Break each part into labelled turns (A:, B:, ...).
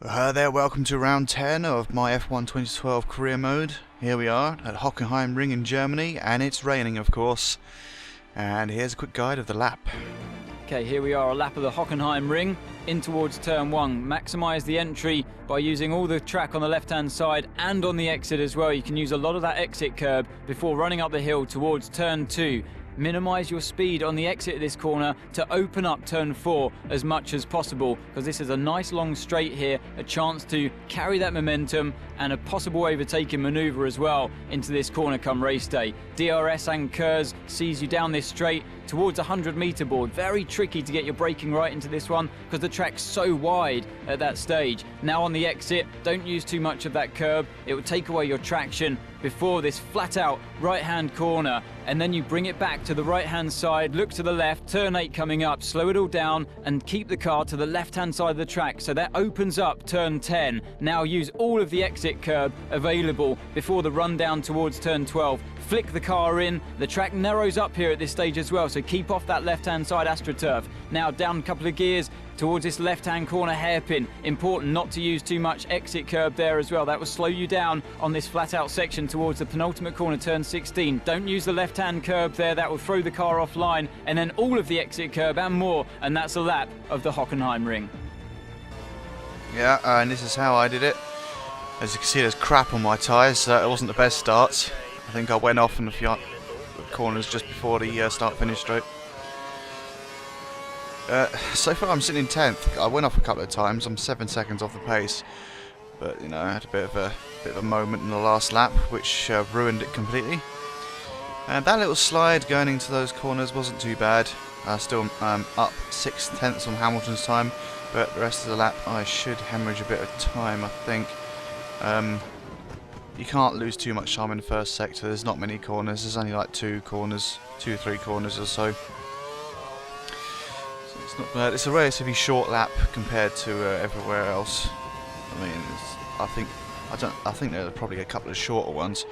A: There, welcome to round 10 of my F1 2012 career mode. Here we are at Hockenheimring in Germany, and it's raining of course. And here's a quick guide of the lap.
B: Okay, here we are, a lap of the Hockenheimring in towards turn 1. Maximise the entry by using all the track on the left hand side and on the exit as well. You can use a lot of that exit curb before running up the hill towards turn 2. Minimise your speed on the exit of this corner to open up turn 4 as much as possible, because this is a nice long straight here, a chance to carry that momentum and a possible overtaking manoeuvre as well into this corner come race day. DRS and KERS sees you down this straight towards a 100-metre board. Very tricky to get your braking right into this one because the track's so wide at that stage. Now on the exit, don't use too much of that curb. It will take away your traction before this flat out right hand corner, and then you bring it back to the right hand side, look to the left, turn 8 coming up, slow it all down and keep the car to the left hand side of the track, so that opens up turn 10. Now use all of the exit curb available before the run down towards turn 12. Flick the car in, the track narrows up here at this stage as well, so keep off that left hand side AstroTurf. Now down a couple of gears towards this left hand corner hairpin. Important not to use too much exit curb there as well. That will slow you down on this flat out section towards the penultimate corner, turn 16. Don't use the left hand curb there, that will throw the car offline, and then all of the exit curb and more, and that's a lap of the Hockenheimring.
A: Yeah, and this is how I did it. As you can see, there's crap on my tyres, so it wasn't the best start. I think I went off in a few corners just before the start-finish stroke. So far I'm sitting in 10th. I went off a couple of times. I'm 7 seconds off the pace, but you know, I had a bit of a moment in the last lap which ruined it completely. And that little slide going into those corners wasn't too bad. Still up 6/10 on Hamilton's time, but the rest of the lap I should hemorrhage a bit of time, I think. You can't lose too much time in the first sector. There's not many corners. There's only like 2 or 3 corners or so. It's not bad. It's a relatively short lap compared to everywhere else. I mean, I think there are probably a couple of shorter ones,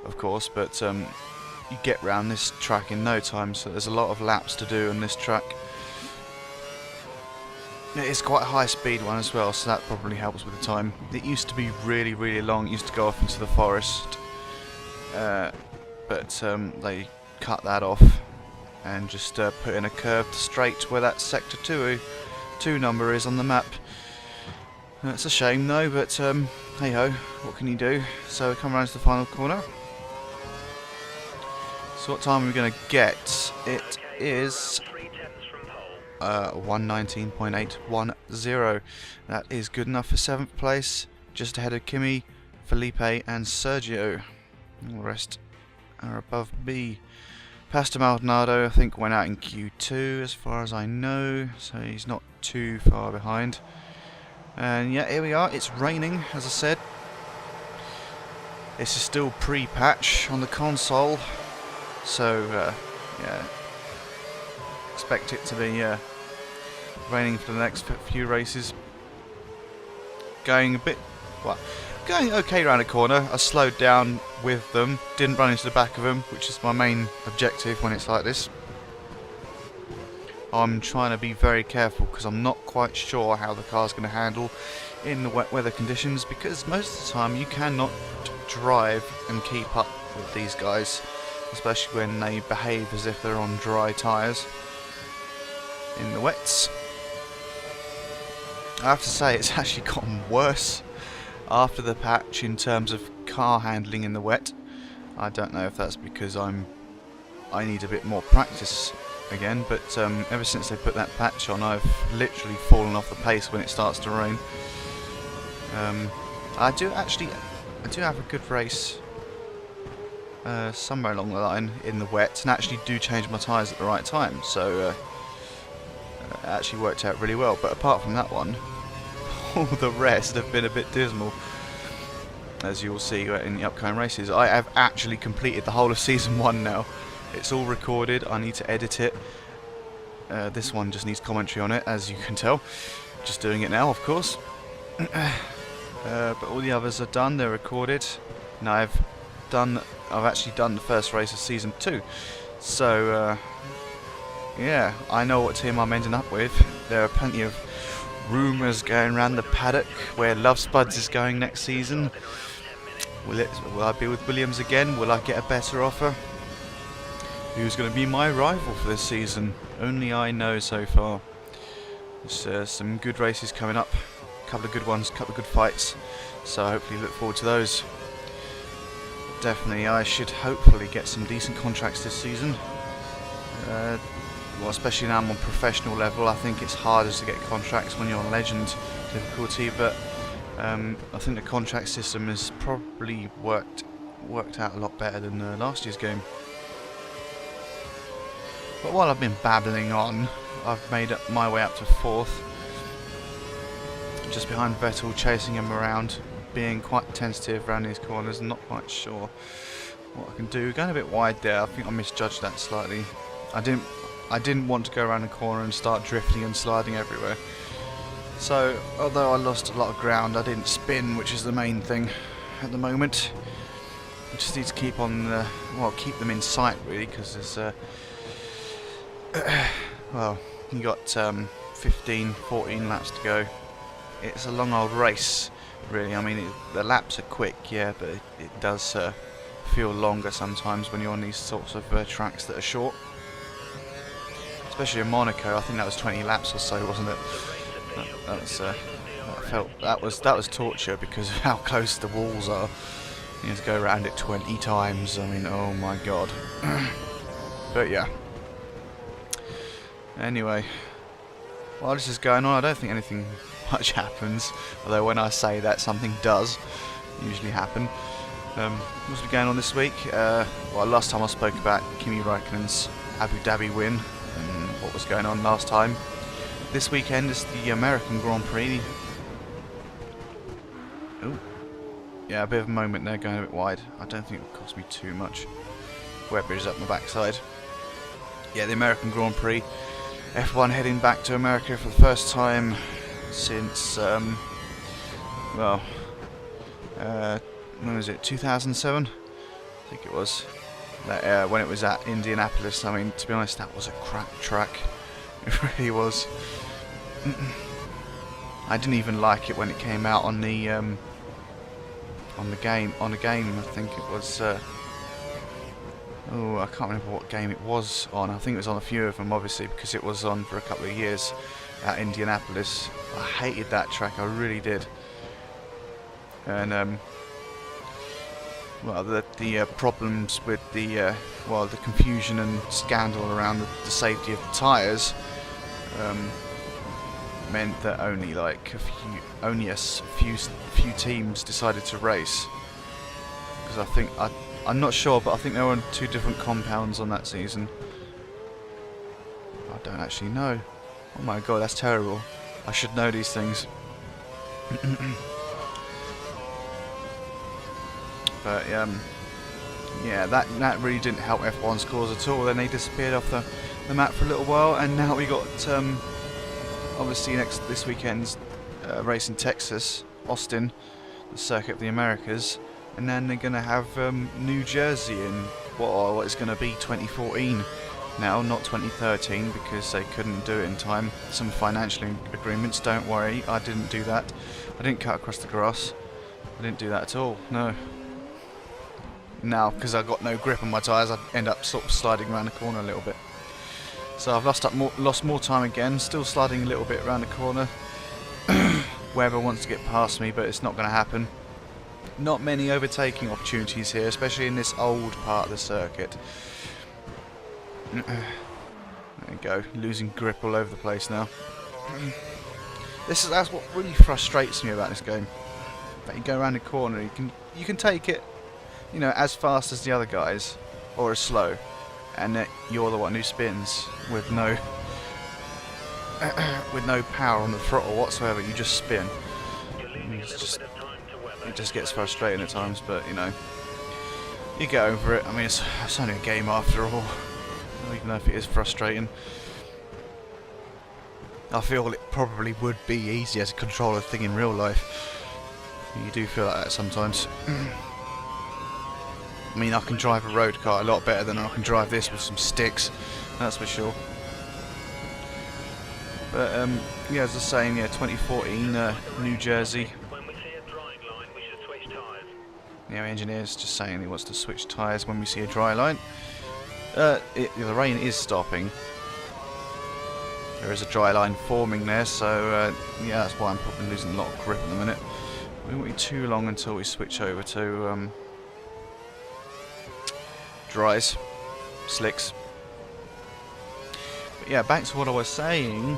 A: of course, but you get round this track in no time. So there's a lot of laps to do on this track. It's quite a high speed one as well, so that probably helps with the time. It used to be really, really long. It used to go off into the forest, but they cut that off and just put in a curved straight where that sector 2 number is on the map. It's a shame though, but hey ho, what can you do? So we come around to the final corner. So what time are we going to get? It is 1:19.810. That is good enough for 7th place, just ahead of Kimi, Felipe and Sergio. All the rest are above me. Pastor Maldonado, I think, went out in Q2 as far as I know, so he's not too far behind. And yeah, here we are. It's raining, as I said. This is still pre-patch on the console, so yeah, expect it to be raining for the next few races. Going okay around a corner. I slowed down with them, didn't run into the back of them, which is my main objective when it's like this. I'm trying to be very careful because I'm not quite sure how the car's going to handle in the wet weather conditions, because most of the time you cannot drive and keep up with these guys, especially when they behave as if they're on dry tyres in the wets. I have to say, it's actually gotten worse after the patch in terms of car handling in the wet. I don't know if that's because I need a bit more practice again, but ever since they put that patch on, I've literally fallen off the pace when it starts to rain. I do have a good race somewhere along the line in the wet, and actually do change my tyres at the right time, so it actually worked out really well. But apart from that one, all the rest have been a bit dismal, as you'll see in the upcoming races. I have actually completed the whole of Season 1 now. It's all recorded. I need to edit it. This one just needs commentary on it, as you can tell. Just doing it now, of course. But all the others are done. They're recorded. And I've actually done the first race of Season 2. So yeah, I know what team I'm ending up with. There are plenty of rumours going around the paddock where Love Spuds is going next season. Will I be with Williams again? Will I get a better offer? Who's going to be my rival for this season? Only I know so far. There's some good races coming up, a couple of good ones, a couple of good fights, so hopefully look forward to those. Definitely I should hopefully get some decent contracts this season. Well, especially now I'm on professional level. I think it's harder to get contracts when you're on legend difficulty, but I think the contract system has probably worked out a lot better than last year's game. But while I've been babbling on, I've made my way up to 4th, just behind Vettel, chasing him around, being quite tentative around these corners, not quite sure what I can do. Going a bit wide there, I think I misjudged that slightly. I didn't want to go around the corner and start drifting and sliding everywhere. So, although I lost a lot of ground, I didn't spin, which is the main thing at the moment. I just need to keep on, keep them in sight really, because there's, well, you got 15, 14 laps to go. It's a long old race, really. I mean, the laps are quick, yeah, but it does feel longer sometimes when you're on these sorts of tracks that are short. Especially in Monaco, I think that was 20 laps or so, wasn't it? That was torture because of how close the walls are. You have to go around it 20 times. I mean, oh my god. But yeah. Anyway, while this is going on, I don't think anything much happens. Although when I say that, something does usually happen. What's been going on this week? Well, last time I spoke about Kimi Räikkönen's Abu Dhabi win and what was going on last time. This weekend is the American Grand Prix. Oh, yeah, a bit of a moment there, going a bit wide. I don't think it would cost me too much. Webber is up my backside. Yeah, the American Grand Prix. F1 heading back to America for the first time since, when was it, 2007? I think it was. That, when it was at Indianapolis. I mean, to be honest, that was a crap track. It really was. I didn't even like it when it came out on the game. I think it was. Oh, I can't remember what game it was on. I think it was on a few of them, obviously, because it was on for a couple of years at Indianapolis. I hated that track. I really did. And well, the problems with the the confusion and scandal around the safety of the tyres meant that only a few teams decided to race. Because I think I'm not sure, but I think they were on 2 different compounds on that season. I don't actually know. Oh my god, that's terrible. I should know these things. But yeah, that really didn't help F1's cause at all. Then they disappeared off the map for a little while, and now we got obviously this weekend's race in Texas, Austin, the Circuit of the Americas, and then they're going to have New Jersey in what is going to be 2014 now, not 2013, because they couldn't do it in time. Some financial agreements. Don't worry, I didn't do that. I didn't cut across the grass. I didn't do that at all. No. Now, because I got no grip on my tyres, I end up sort of sliding around the corner a little bit. So I've lost more time again, still sliding a little bit around the corner. Webber wants to get past me, but it's not going to happen. Not many overtaking opportunities here, especially in this old part of the circuit. There you go, losing grip all over the place now. That's what really frustrates me about this game. That you go around the corner, you can take it, you know, as fast as the other guys, or as slow, and that you're the one who spins with no power on the throttle whatsoever. You just spin. It just gets frustrating at times, but you know, you get over it. I mean, it's only a game after all, even though if it is frustrating. I feel it probably would be easier to control a thing in real life. You do feel like that sometimes. I mean, I can drive a road car a lot better than I can drive this with some sticks, that's for sure. But yeah, as I was saying, yeah, 2014 New Jersey. Yeah, engineer's just saying he wants to switch tyres when we see a dry line. The rain is stopping. There is a dry line forming there, so yeah, that's why I'm probably losing a lot of grip at the minute. We won't be too long until we switch over to dries, slicks. But yeah, back to what I was saying.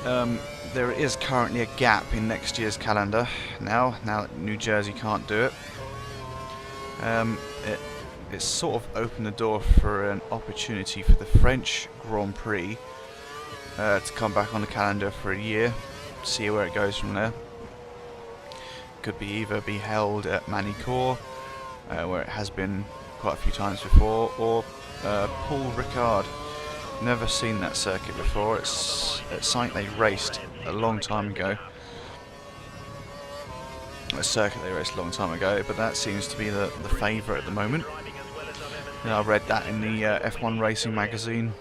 A: There is currently a gap in next year's calendar now that New Jersey can't do it. It's sort of opened the door for an opportunity for the French Grand Prix to come back on the calendar for a year, see where it goes from there. Could be either be held at Manicourt, where it has been quite a few times before, or Paul Ricard. Never seen that circuit before. It's a site they raced a long time ago. A circuit they raced a long time ago, but that seems to be the favourite at the moment. I read that in the F1 Racing magazine.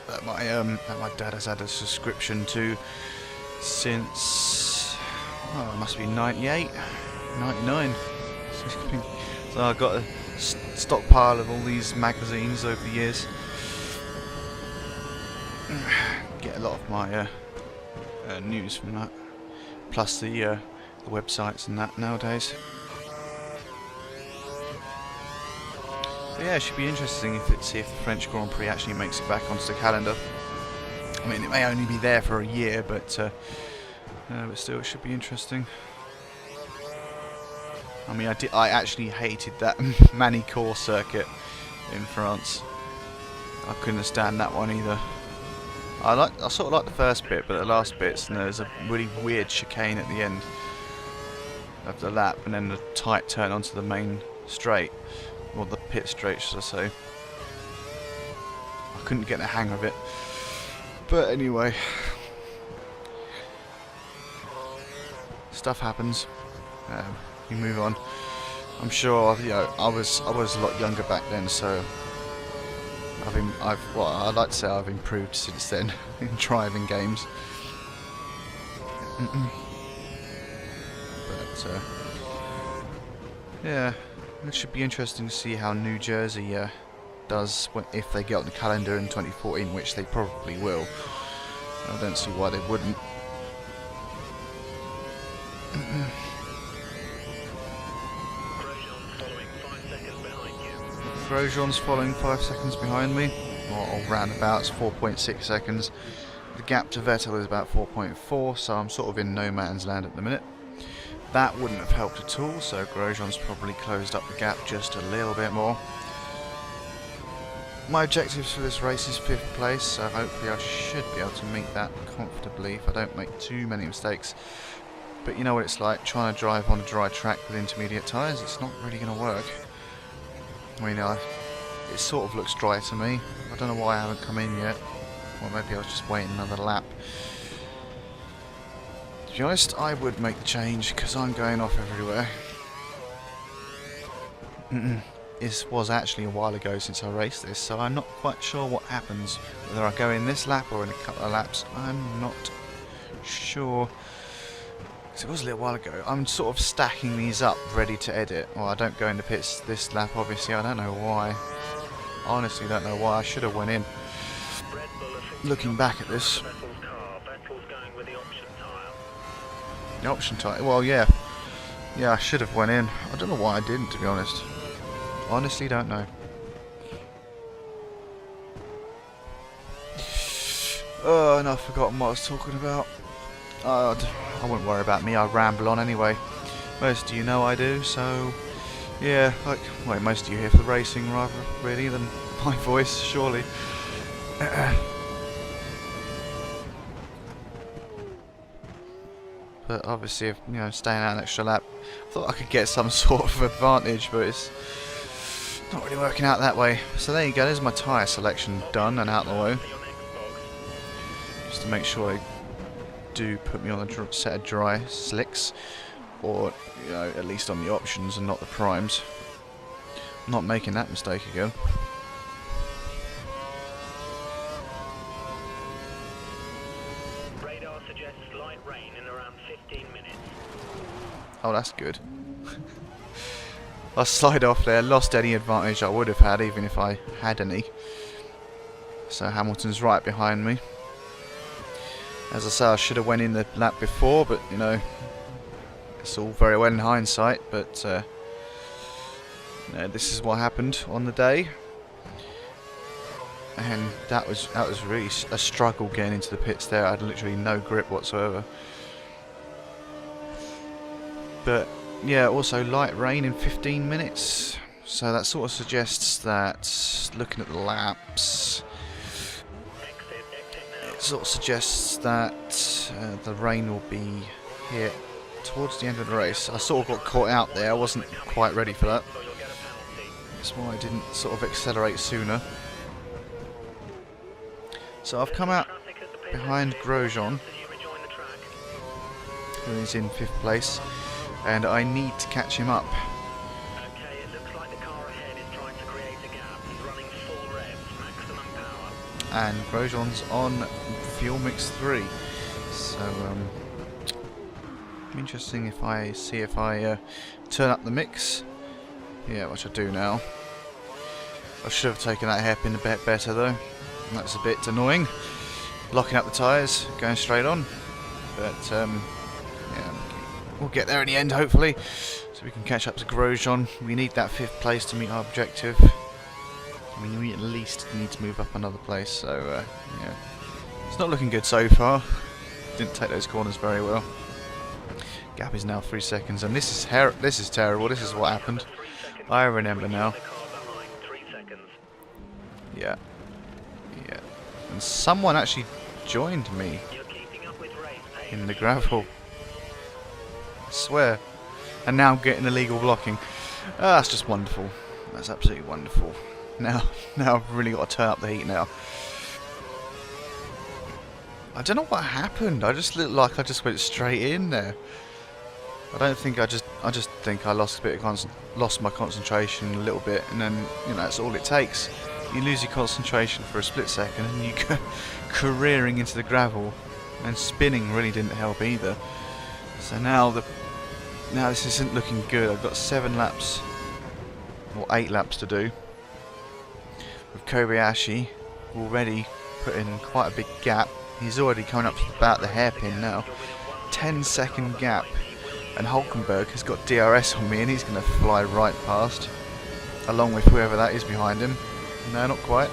A: That my dad has had a subscription to since, oh, it must be 98, 99. So I've got a stockpile of all these magazines over the years. Get a lot of my news from that, plus the websites and that nowadays. But yeah, it should be interesting to see if the French Grand Prix actually makes it back onto the calendar. I mean, it may only be there for a year, but still, it should be interesting. I mean, I actually hated that Manicourt circuit in France. I couldn't stand that one either. I sort of like the first bit, but the last bits, and there's a really weird chicane at the end of the lap, and then the tight turn onto the main straight, or the pit straight, should I say. I couldn't get the hang of it. But anyway, stuff happens. We move on. I'm sure, you know, I was a lot younger back then, so I'd like to say I've improved since then in driving games. But yeah, it should be interesting to see how New Jersey does if they get on the calendar in 2014, which they probably will. I don't see why they wouldn't. Grosjean's following 5 seconds behind me, or roundabouts 4.6 seconds. The gap to Vettel is about 4.4, so I'm sort of in no man's land at the minute. That wouldn't have helped at all, so Grosjean's probably closed up the gap just a little bit more. My objectives for this race is 5th place, so hopefully I should be able to meet that comfortably if I don't make too many mistakes. But you know what it's like, trying to drive on a dry track with intermediate tyres, it's not really going to work. I mean, it sort of looks dry to me. I don't know why I haven't come in yet. Or maybe I was just waiting another lap. To be honest, I would make the change because I'm going off everywhere. This was actually a while ago since I raced this, so I'm not quite sure what happens. Whether I go in this lap or in a couple of laps, I'm not sure. It was a little while ago. I'm sort of stacking these up, ready to edit. Well, I don't go into pits this lap, obviously. I don't know why. I honestly don't know why. I should have went in. Looking back at this. The option tyre. Well, yeah. Yeah, I should have went in. I don't know why I didn't, to be honest. Honestly, don't know. Oh, and I've forgotten what I was talking about. I wouldn't worry about me, I ramble on anyway. Most of you know I do, so yeah, well, most of you here for the racing rather really than my voice, surely. But obviously, if, you know, staying out an extra lap, I thought I could get some sort of advantage, but it's not really working out that way. So there you go, there's my tyre selection done and out of the way. Just to make sure they do put me on a set of dry slicks, or you know, at least on the options and not the primes. I'm not making that mistake again. Oh, that's good. I slide off there, lost any advantage I would have had, even if I had any. So Hamilton's right behind me. As I say, I should have went in the lap before, but you know, it's all very well in hindsight. But you know, this is what happened on the day, and that was really a struggle getting into the pits there. I had literally no grip whatsoever. But yeah, also light rain in 15 minutes, so that sort of suggests that, looking at the laps, it sort of suggests that the rain will be here towards the end of the race. I sort of got caught out there, I wasn't quite ready for that. That's why I didn't sort of accelerate sooner. So I've come out behind Grosjean, who is in 5th place, and I need to catch him up.
C: Okay, it looks like the car ahead is trying to create a gap. He's running full revs, maximum power.
A: And Grosjean's on Fuel Mix 3. So interesting if I turn up the mix. Yeah, which I do now. I should have taken that hairpin a bit better though. That's a bit annoying. Locking up the tyres, going straight on. But yeah, we'll get there in the end hopefully. So we can catch up to Grosjean. We need that 5th place to meet our objective. I mean, we at least need to move up another place. So yeah, it's not looking good so far. Didn't take those corners very well. Gap is now 3 seconds, and this is terrible. This is what happened. I remember now. Yeah. Yeah. And someone actually joined me in the gravel. I swear. And now I'm getting illegal blocking. That's just wonderful. That's absolutely wonderful. Now I've really got to turn up the heat now. I don't know what happened. I just looked like I just went straight in there. I don't think I just think I lost a bit of lost my concentration a little bit, and then you know that's all it takes. You lose your concentration for a split second, and you go careering into the gravel, and spinning really didn't help either. So now this isn't looking good. I've got 7 laps or 8 laps to do. With Kobayashi already put in quite a big gap. He's already coming up to about the hairpin now. 10-second gap. And Hulkenberg has got DRS on me, and he's going to fly right past, along with whoever that is behind him. No, not quite.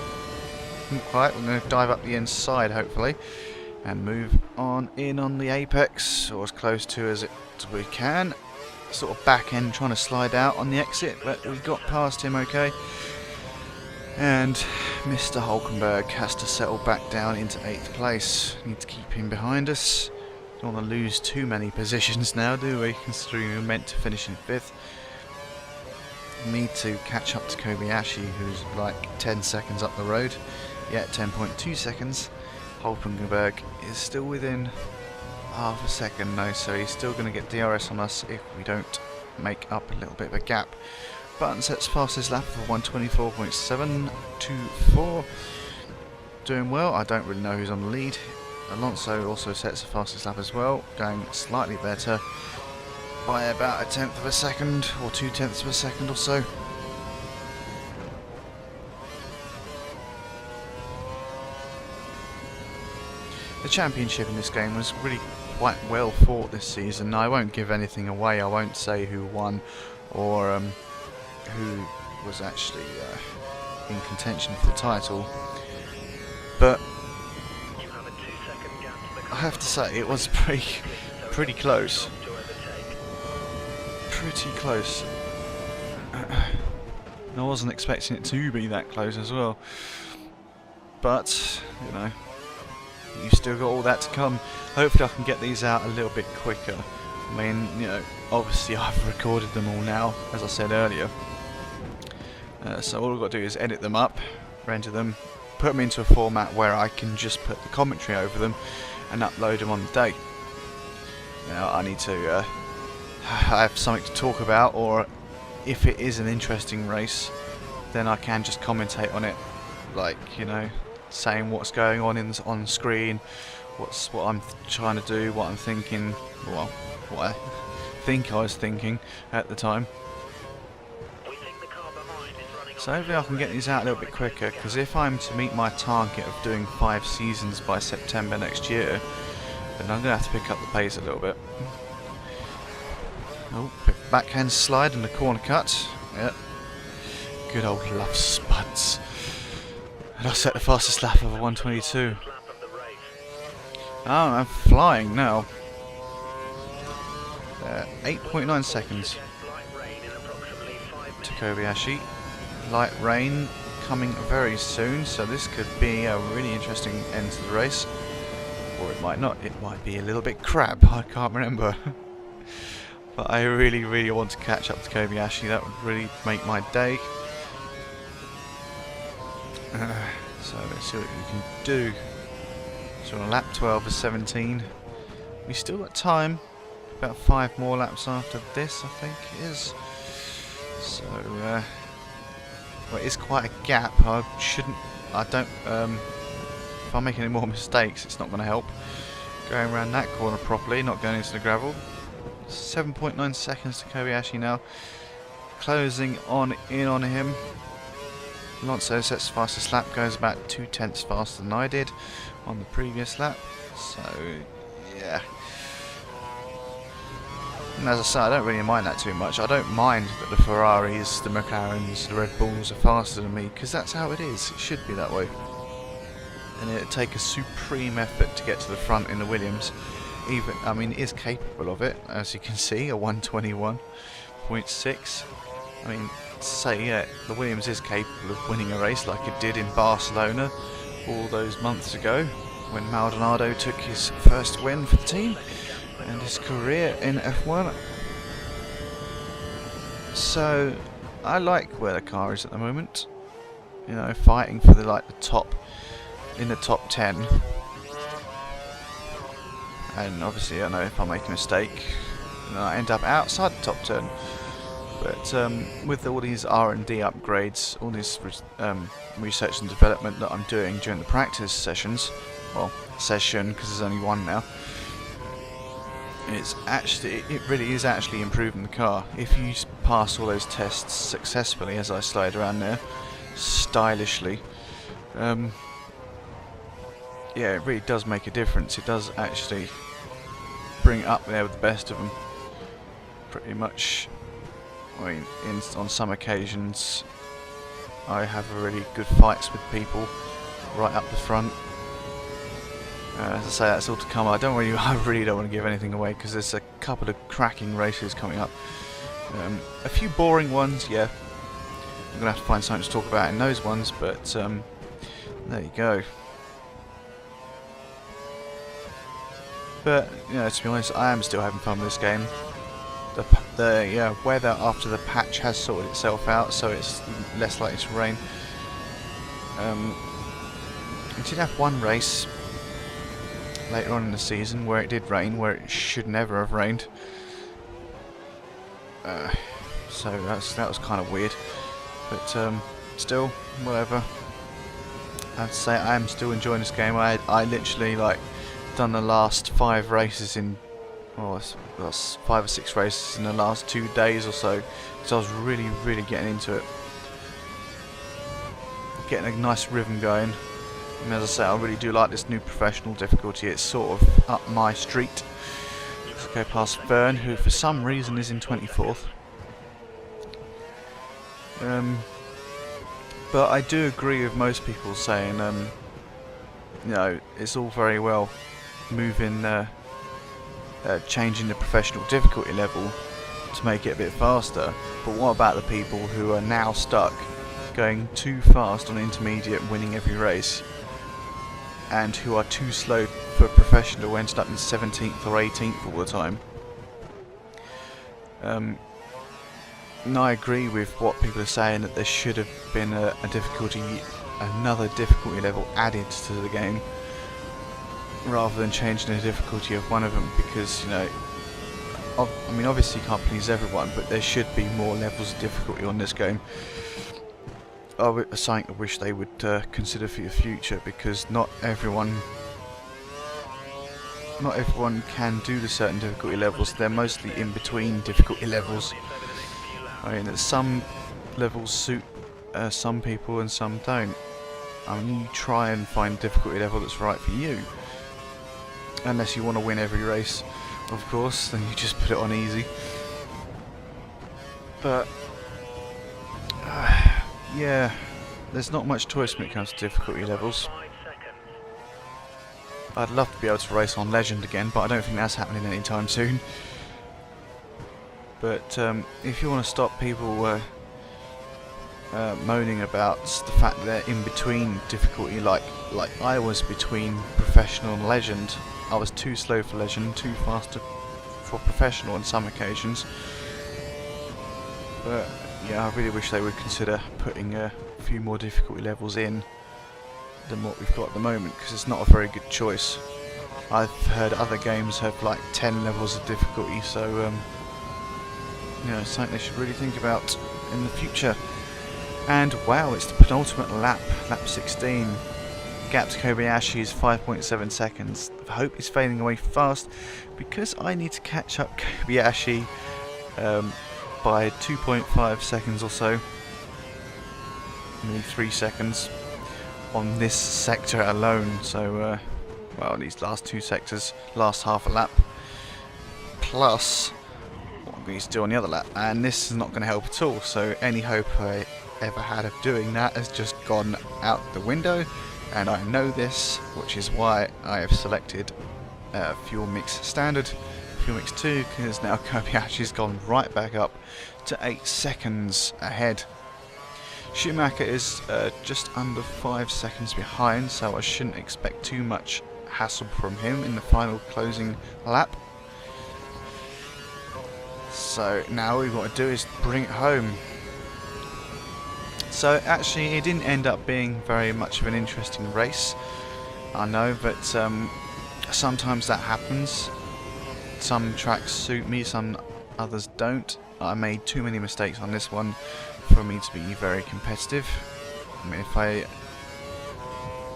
A: Not quite. We're going to dive up the inside, hopefully, and move on in on the apex, or as close to as we can. Sort of back end trying to slide out on the exit, but we got past him okay. And Mr. Hulkenberg has to settle back down into 8th place. Need to keep him behind us. Don't want to lose too many positions now, do we? Considering we were meant to finish in 5th. Need to catch up to Kobayashi, who's like 10 seconds up the road. Yeah, 10.2 seconds. Hulkenberg is still within half a second though, so he's still going to get DRS on us if we don't make up a little bit of a gap. Button sets fastest lap for 1:24.724. Doing well. I don't really know who's on the lead. Alonso also sets the fastest lap as well, going slightly better by about 1/10 of a second or 2/10 of a second or so. The championship in this game was really quite well fought this season. I won't give anything away. I won't say who won or who was actually in contention for the title, but I have to say it was pretty close. Pretty close. I wasn't expecting it to be that close as well. But, you know, you've still got all that to come. Hopefully I can get these out a little bit quicker. I mean, you know, obviously I've recorded them all now, as I said earlier. So all I've got to do is edit them up, render them, put them into a format where I can just put the commentary over them and upload them on the day. Now I need to have something to talk about, or if it is an interesting race, then I can just commentate on it, like, you know, saying what's going on screen, what I'm trying to do, what I'm thinking, well, what I think I was thinking at the time.
C: We think the car behind is running on
A: So hopefully I can get these out a little bit quicker, because if I'm to meet my target of doing 5 seasons by September next year, then I'm going to have to pick up the pace a little bit. Oh, bit of backhand slide and the corner cut. Yep. Good old love spuds. And I set the fastest lap of a 122.
C: lap of the race.
A: Oh, I'm flying now. 8.9 seconds
C: Light rain in approximately 5
A: to
C: minutes.
A: Kobayashi. Light rain coming very soon, so this could be a really interesting end to the race. Or it might not, it might be a little bit crap, I can't remember. But I really, really want to catch up to Kobayashi, that would really make my day. So let's see what we can do. So on lap 12 of 17, we still got time. About 5 more laps after this, I think it is. So, well, it is quite a gap. If I make any more mistakes, it's not going to help. Going around that corner properly, not going into the gravel. 7.9 seconds to Kobayashi now. Closing in on him. Alonso sets fastest lap, goes about 0.2 faster than I did on the previous lap. So, yeah. And as I say, I don't really mind that too much. I don't mind that the Ferraris, the McLarens, the Red Bulls are faster than me, because that's how it is. It should be that way. And it'd take a supreme effort to get to the front in the Williams. I mean, it is capable of it, as you can see, a 121.6. I mean, to say, yeah, the Williams is capable of winning a race like it did in Barcelona all those months ago, when Maldonado took his first win for the team and his career in F1. So I like where the car is at the moment. You know, fighting for the top in the top 10. And obviously I know if I make a mistake, then I end up outside the top 10. But with all these R&D upgrades, all this research and development that I'm doing during the practice sessions, well, session because there's only one now, it really is actually improving the car. If you pass all those tests successfully, as I slide around there, stylishly, yeah, it really does make a difference. It does actually bring it up there with the best of them, pretty much. I mean, on some occasions, I have really good fights with people right up the front. As I say, that's all to come. I really don't want to give anything away because there's a couple of cracking races coming up. A few boring ones, yeah. I'm gonna have to find something to talk about in those ones, but there you go. But you know, to be honest, I am still having fun with this game. The weather after the patch has sorted itself out, so it's less likely to rain. We did have one race later on in the season where it did rain, where it should never have rained. So that was kind of weird, but still, whatever. I'd say I am still enjoying this game. I literally done the last 5 races in. Well, it's 5 or 6 races in the last 2 days or so, because I was really, really getting into it. Getting a nice rhythm going. And as I say, I really do like this new professional difficulty. It's sort of up my street. Let's go past Fern, who for some reason is in 24th. But I do agree with most people saying, you know, it's all very well moving. Changing the professional difficulty level to make it a bit faster, but what about the people who are now stuck going too fast on intermediate and winning every race, and who are too slow for a professional who ended up in 17th or 18th all the time? And I agree with what people are saying, that there should have been another difficulty level added to the game, rather than changing the difficulty of one of them, because, you know, I mean, obviously you can't please everyone, but there should be more levels of difficulty on this game. Something I wish they would consider for your future, because not everyone not everyone can do the certain difficulty levels. They're mostly in between difficulty levels. I mean, some levels suit some people and some don't. I mean, you try and find a difficulty level that's right for you. Unless you want to win every race, of course, then you just put it on easy. But yeah, there's not much choice when it comes to difficulty levels. I'd love to be able to race on Legend again, but I don't think that's happening anytime soon. But if you want to stop people moaning about the fact that they're in between difficulty, like I was between Professional and Legend. I was too slow for Legend, too fast for Professional on some occasions. But yeah, I really wish they would consider putting a few more difficulty levels in than what we've got at the moment, because it's not a very good choice. I've heard other games have like 10 levels of difficulty, so you know, it's something they should really think about in the future. And wow, it's the penultimate lap, lap 16. Gap to Kobayashi is 5.7 seconds. The hope is fading away fast because I need to catch up Kobayashi by 2.5 seconds or so. Maybe 3 seconds on this sector alone. So, well, these last 2 sectors, last half a lap, plus what I'm going to do on the other lap. And this is not going to help at all. So any hope I ever had of doing that has just gone out the window. And I know this, which is why I have selected Fuel Mix Standard, Fuel Mix 2, because now Kobayashi's gone right back up to 8 seconds ahead. Schumacher is just under 5 seconds behind, so I shouldn't expect too much hassle from him in the final closing lap. So now all we've got to do is bring it home. So actually it didn't end up being very much of an interesting race, I know, but sometimes that happens. Some tracks suit me, some others don't. I made too many mistakes on this one for me to be very competitive. I mean,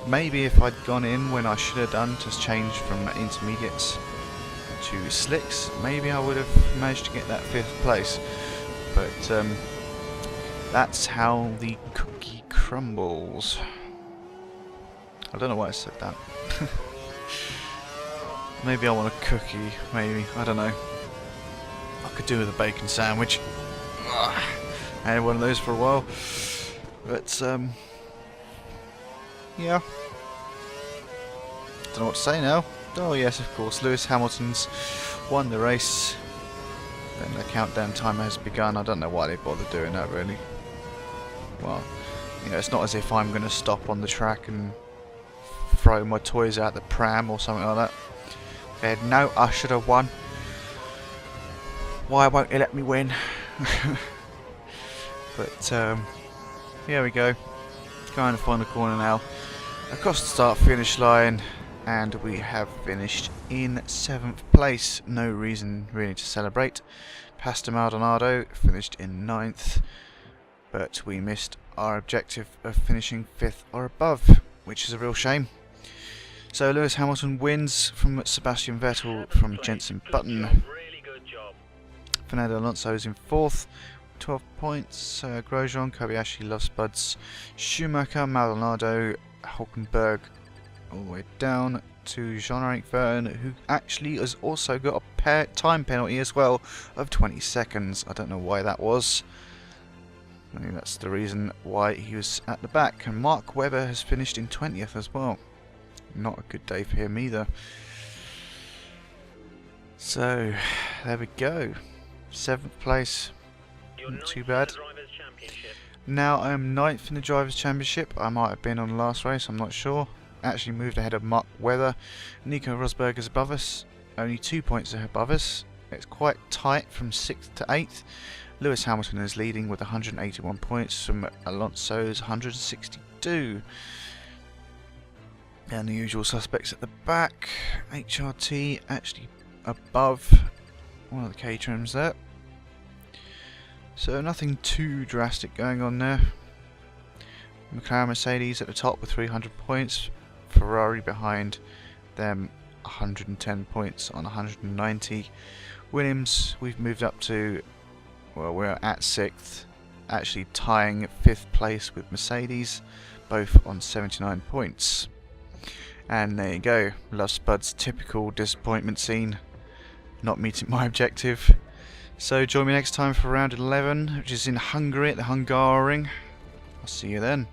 A: maybe if I'd gone in when I should have done to change from intermediates to slicks, maybe I would have managed to get that 5th place. But that's how the cookie crumbles. I don't know why I said that. Maybe I want a cookie, maybe, I don't know. I could do with a bacon sandwich. I had one of those for a while. But, yeah. Don't know what to say now. Oh yes, of course, Lewis Hamilton's won the race. Then the countdown timer has begun. I don't know why they bother doing that, really. Well, you know, it's not as if I'm going to stop on the track and throw my toys out the pram or something like that. They had no, I should have won. Why won't you let me win? But here we go. Going to find the corner now. Across the start-finish line, and we have finished in 7th place. No reason really to celebrate. Pastor Maldonado finished in 9th. But we missed our objective of finishing 5th or above, which is a real shame. So Lewis Hamilton wins from Sebastian Vettel from Jenson Button.
C: Really good job.
A: Fernando Alonso is in 4th, 12 points. Grosjean, Kobayashi, Love Spuds, Schumacher, Maldonado, Hulkenberg, all the way down to Jean-Eric Vergne, who actually has also got a time penalty as well of 20 seconds. I don't know why that was. I think that's the reason why he was at the back. And Mark Webber has finished in 20th as well. Not a good day for him either. So, there we go. 7th place. Not too bad. Now I am 9th in the Drivers' Championship. I might have been on the last race, I'm not sure. Actually moved ahead of Mark Webber. Nico Rosberg is above us. Only 2 points above us. It's quite tight from 6th to 8th. Lewis Hamilton is leading with 181 points from Alonso's 162. And the usual suspects at the back. HRT actually above one of the K-trims there. So nothing too drastic going on there. McLaren Mercedes at the top with 300 points. Ferrari behind them 110 points on 190. Williams, we've moved up to, well, we're at 6th, actually tying 5th place with Mercedes, both on 79 points. And there you go, Love Spud's typical disappointment scene, not meeting my objective. So join me next time for round 11, which is in Hungary at the Hungaroring. I'll see you then.